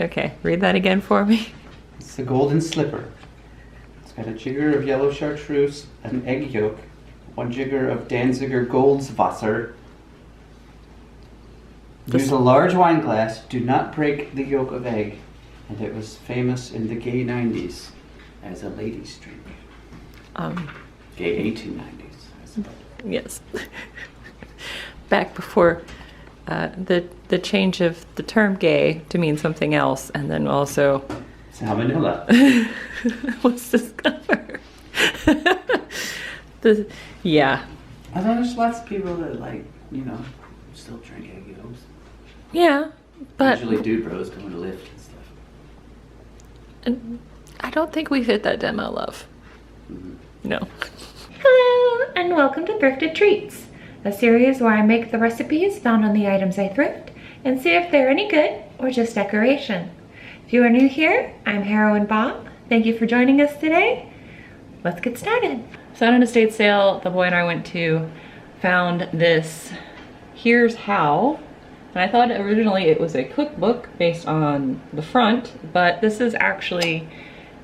Okay, read that again for me. It's the golden slipper. It's got a jigger of yellow chartreuse, an egg yolk, 1 jigger of Danziger Goldswasser. Use a large wine glass. Do not break the yolk of egg. And it was famous in the gay 90s as a ladies' drink. Gay 1890s, I suppose. Yes. Back before the change of the term gay to mean something else, and then also Salmonella. was discovered. Yeah. Although there's lots of people that still drink egg yolks. Yeah, but usually dude bros going to lift and stuff. And I don't think we fit that demo, love. Mm-hmm. No. Hello, and welcome to Thrifted Treats, a series where I make the recipes found on the items I thrift and see if they're any good or just decoration. If you are new here, I'm Heroine Bob. Thank you for joining us today. Let's get started. So at an estate sale the boy and I went to found this Here's How. And I thought originally it was a cookbook based on the front, but this is actually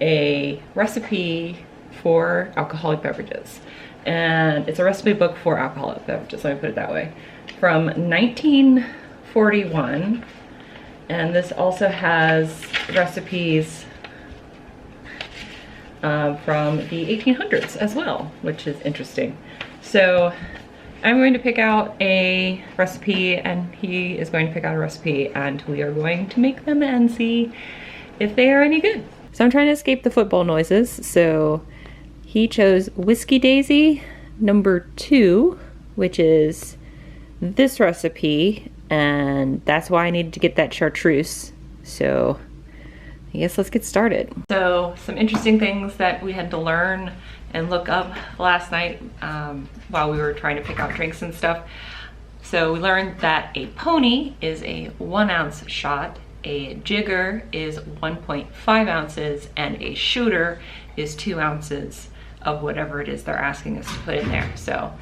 a recipe for alcoholic beverages. And it's a recipe book for alcoholic beverages, let me put it that way, from 1941. And this also has recipes from the 1800s as well, which is interesting. So I'm going to pick out a recipe and he is going to pick out a recipe and we are going to make them and see if they are any good. So I'm trying to escape the football noises. So he chose Whiskey Daisy #2, which is this recipe, and that's why I needed to get that Chartreuse. So I guess let's get started. So some interesting things that we had to learn and look up last night while we were trying to pick out drinks and stuff. So we learned that a pony is a 1 ounce shot, a jigger is 1.5 ounces, and a shooter is 2 ounces of whatever it is they're asking us to put in there. So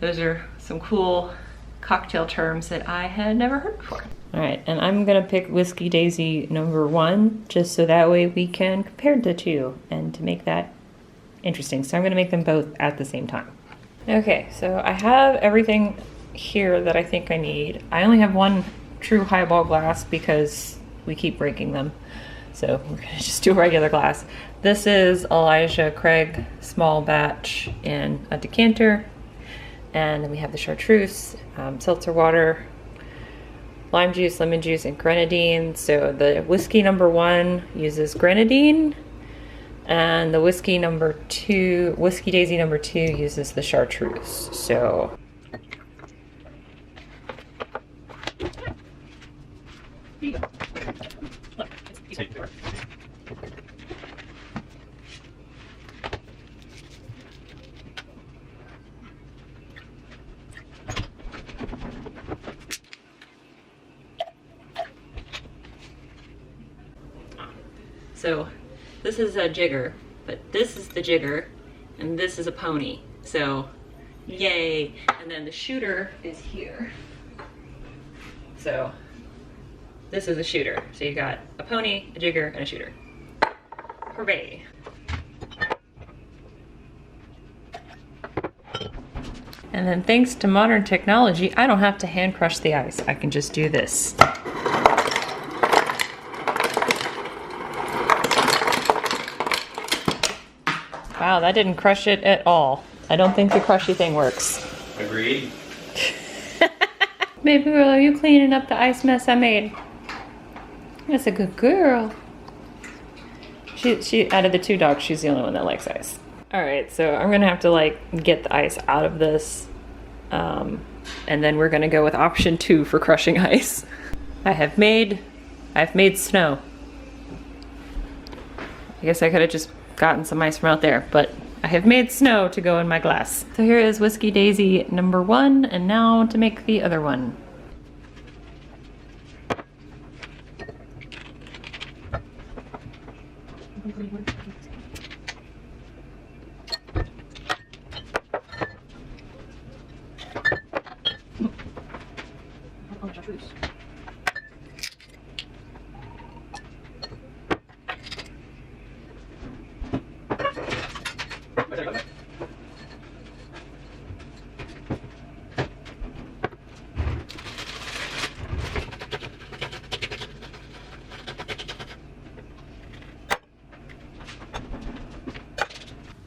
those are some cool cocktail terms that I had never heard before. All right, and I'm gonna pick Whiskey Daisy #1, just so that way we can compare the two and to make that interesting. So I'm gonna make them both at the same time. Okay, so I have everything here that I think I need. I only have 1 true highball glass because we keep breaking them. So we're gonna just do a regular glass. This is Elijah Craig small batch in a decanter. And then we have the Chartreuse, seltzer water, lime juice, lemon juice, and grenadine. So the whiskey #1 uses grenadine, and the whiskey Daisy #2 uses the Chartreuse. So So this is a jigger, but this is the jigger, and this is a pony. So yay. And then the shooter is here. So this is a shooter. So you got a pony, a jigger, and a shooter. Hooray. And then thanks to modern technology, I don't have to hand crush the ice. I can just do this. Wow, that didn't crush it at all. I don't think the crushy thing works. Agreed. Baby girl, are you cleaning up the ice mess I made? That's a good girl. She out of the 2 dogs, she's the only one that likes ice. All right, so I'm gonna have to get the ice out of this. And then we're gonna go with option 2 for crushing ice. I've made snow. I guess I could have just gotten some ice from out there, but I have made snow to go in my glass. So here is Whiskey Daisy #1, and now to make the other one.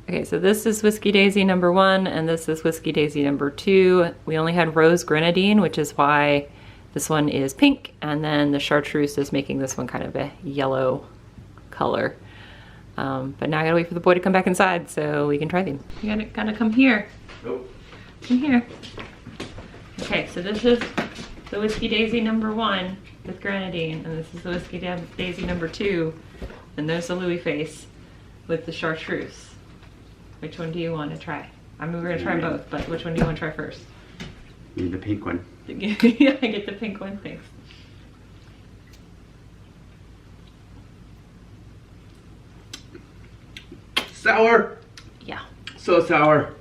Okay, so this is Whiskey Daisy number 1, and this is Whiskey Daisy number 2. We only had rose grenadine, which is why this one is pink, and then the Chartreuse is making this one kind of a yellow color. But now I gotta wait for the boy to come back inside so we can try them. You gotta come here. Nope. Come here. Okay, so this is the Whiskey Daisy number 1 with grenadine, and this is the Whiskey Daisy number 2, and there's the Louis face with the Chartreuse. Which one do you want to try? I mean, we're gonna try both, but which one do you want to try first? Need the pink one. Yeah, I get the pink one, thanks. Sour. Yeah. So sour.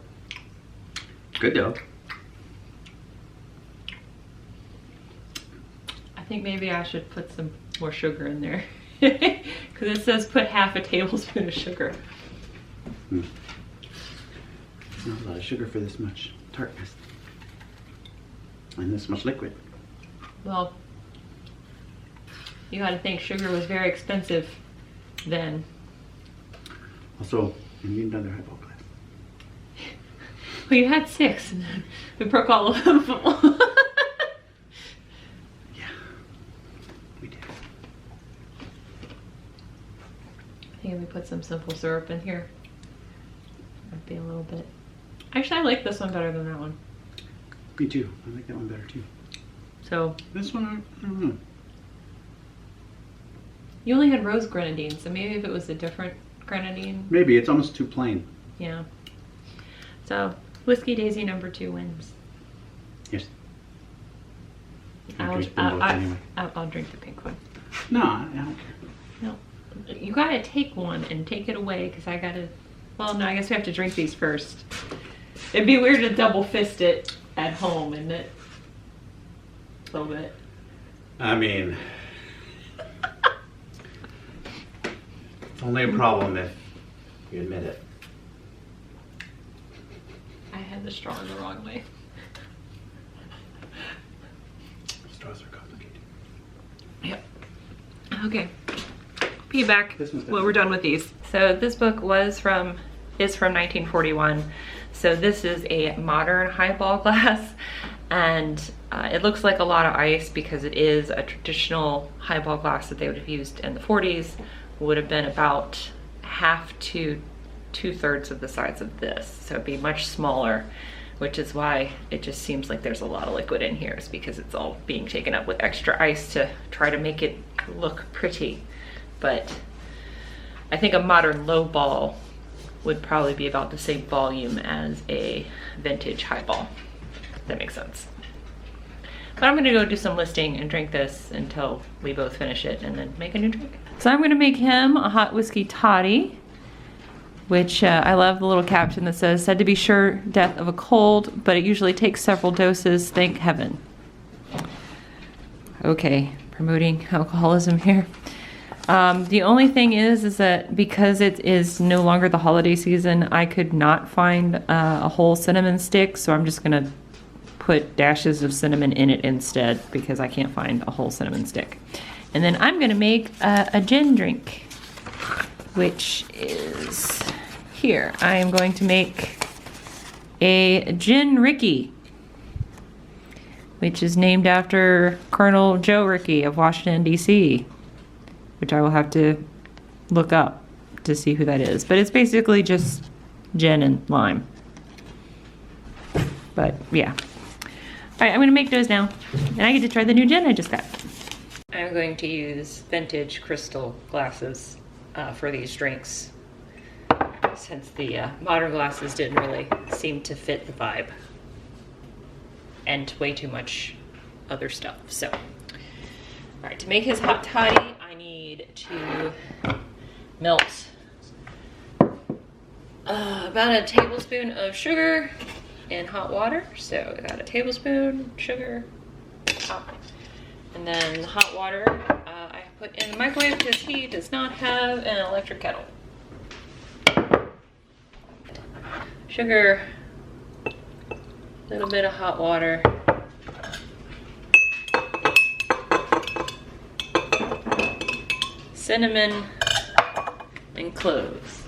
Good though. I think maybe I should put some more sugar in there. Because it says put half a tablespoon of sugar. Not a lot of sugar for this much tartness. And this much liquid. Well, you gotta think sugar was very expensive then. Also, you need another highball glass. Well, you had 6, and then we broke all of them. Yeah, we did. I think if we put some simple syrup in here, that'd be a little bit. Actually, I like this one better than that one. Me too. I like that one better too. So This one, I don't know. you only had rose grenadine, so maybe if it was a different grenadine, Maybe it's almost too plain. yeah. So Whiskey Daisy number 2 wins. Yes. I'll drink them both anyway. I'll drink the pink one. No, I don't care. No, you gotta take one and take it away because I gotta. Well, no, I guess we have to drink these first. It'd be weird to double fist it at home, isn't it? A little bit. I mean, it's only a problem if you admit it. I had the straw in the wrong way. Straws are complicated. Yep. Okay. Feedback. This one's Well, we're done with these. So this book is from 1941. So this is a modern highball glass, and it looks like a lot of ice because it is a traditional highball glass that they would have used in the 40s. Would have been about half to 2/3 of the size of this, so it'd be much smaller, which is why it just seems like there's a lot of liquid in here. It's because it's all being taken up with extra ice to try to make it look pretty. But I think a modern low ball would probably be about the same volume as a vintage highball, if that makes sense. But I'm gonna go do some listing and drink this until we both finish it and then make a new drink. So I'm gonna make him a hot whiskey toddy, which I love the little caption that says, said to be sure death of a cold, but it usually takes several doses, thank heaven. Okay, promoting alcoholism here. The only thing is that because it is no longer the holiday season, I could not find a whole cinnamon stick, so I'm just gonna put dashes of cinnamon in it instead because I can't find a whole cinnamon stick. And then I'm gonna make a gin drink, which is here. I am going to make a gin Ricky, which is named after Colonel Joe Rickey of Washington, D.C., which I will have to look up to see who that is. But it's basically just gin and lime. But yeah. All right, I'm gonna make those now. And I get to try the new gin I just got. I'm going to use vintage crystal glasses for these drinks, since the modern glasses didn't really seem to fit the vibe. And way too much other stuff, so. All right, to make his hot toddy, I need to melt about a tablespoon of sugar in hot water. So I got a tablespoon sugar, and then the hot water I put in the microwave because he does not have an electric kettle. Sugar, a little bit of hot water. Cinnamon and cloves.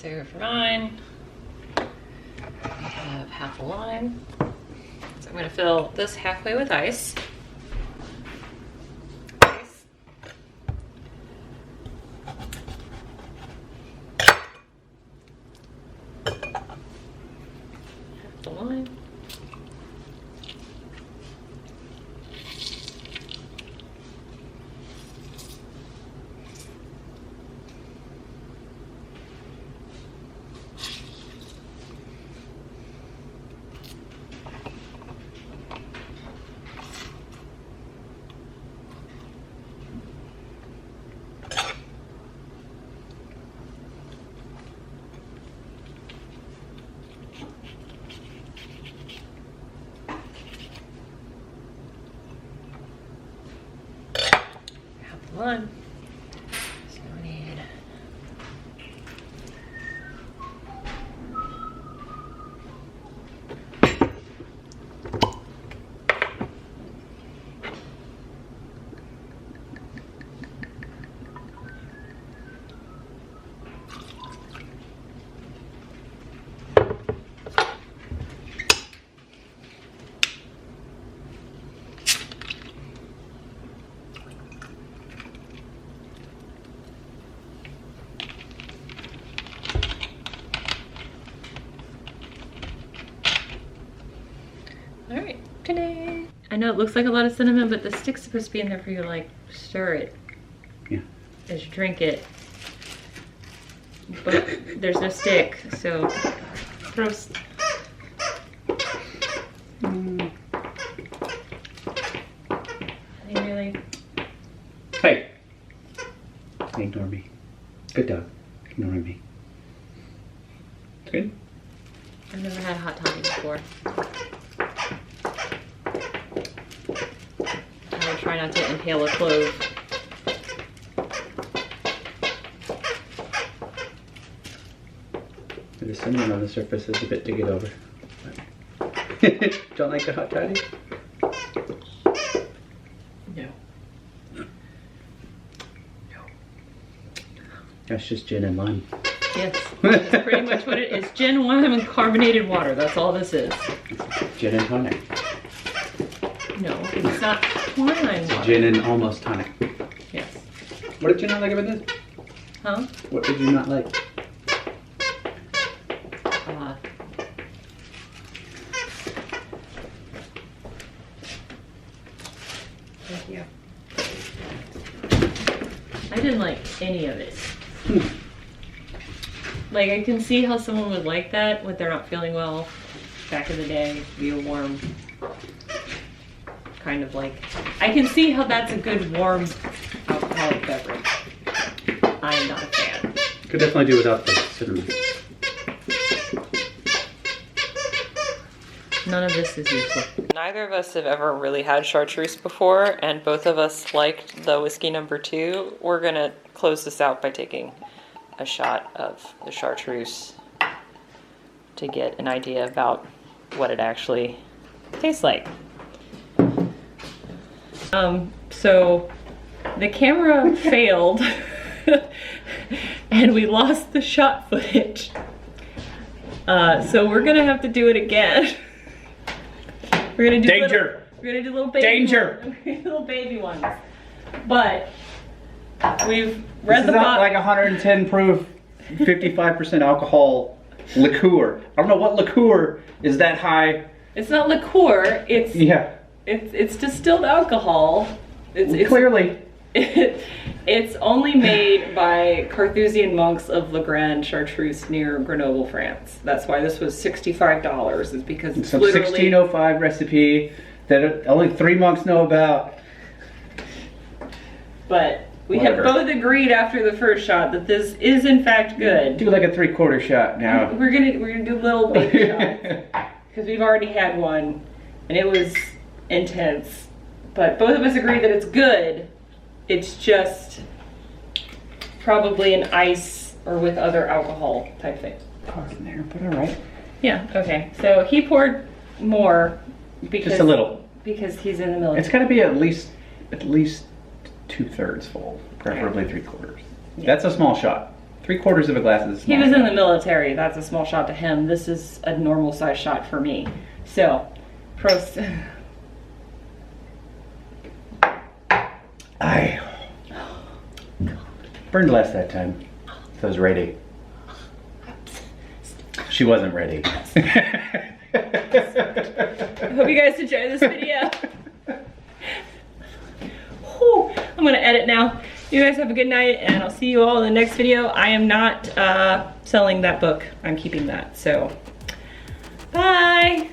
So for mine, I have half a lime. So I'm gonna fill this halfway with ice. Half the lime. One. So we need Alright, today. I know it looks like a lot of cinnamon, but the stick's supposed to be in there for you to like stir it. Yeah. As you drink it. But there's no stick, so throw. I mean, really. Hey! Ignore me. Good dog. Ignoring me. It's good? I've never had a hot toddy before. I would try not to inhale a clove. The cinnamon on the surface is a bit to get over. Don't like a hot toddy? No. That's just gin and lime. Yes, that's pretty much what it is. Gin, lime, and carbonated water. That's all this is. Gin and tonic. No, it's not lime water. Gin and almost tonic. Yes. What did you not like about this? Huh? What did you not like? Thank you. I didn't like any of it. Like, I can see how someone would like that when they're not feeling well back in the day, be a warm kind of like, I can see how that's a good warm alcoholic beverage. I'm not a fan. Could definitely do without the cinnamon. None of this is useful. Neither of us have ever really had Chartreuse before, and both of us liked the whiskey #2. We're gonna close this out by taking a shot of the Chartreuse to get an idea about what it actually tastes like. So the camera failed and we lost the shot footage. So we're gonna have to do it again. We're gonna do Danger! We're gonna do little baby Danger! ones. Little baby ones. But we've read This the is not box. like 110 proof, 55% alcohol liqueur. I don't know what liqueur is that high. It's not liqueur. It's Yeah. it's distilled alcohol. It's Clearly. It's only made by Carthusian monks of La Grande Chartreuse near Grenoble, France. That's why this was $65. Is because it's Some literally 1605 recipe that only 3 monks know about. But we Whatever. have both agreed after the first shot that this is in fact good. Do like a 3/4 shot now. We're gonna do little baby shots because we've already had one and it was intense. But both of us agree that it's good. It's just probably an ice or with other alcohol type thing. Park in there, but all right. Yeah. Okay. So he poured more because Just a little. because he's in the military. It's got to be at least 2/3 full, preferably 3/4. Yeah. That's a small shot. 3/4 of a glass is He small. was in the military. That's a small shot to him. This is a normal size shot for me. So, I burned less that time. So I was ready. She wasn't ready. I hope you guys enjoy this video. Whew, I'm gonna edit now. You guys have a good night, and I'll see you all in the next video. I am not selling that book. I'm keeping that, so bye.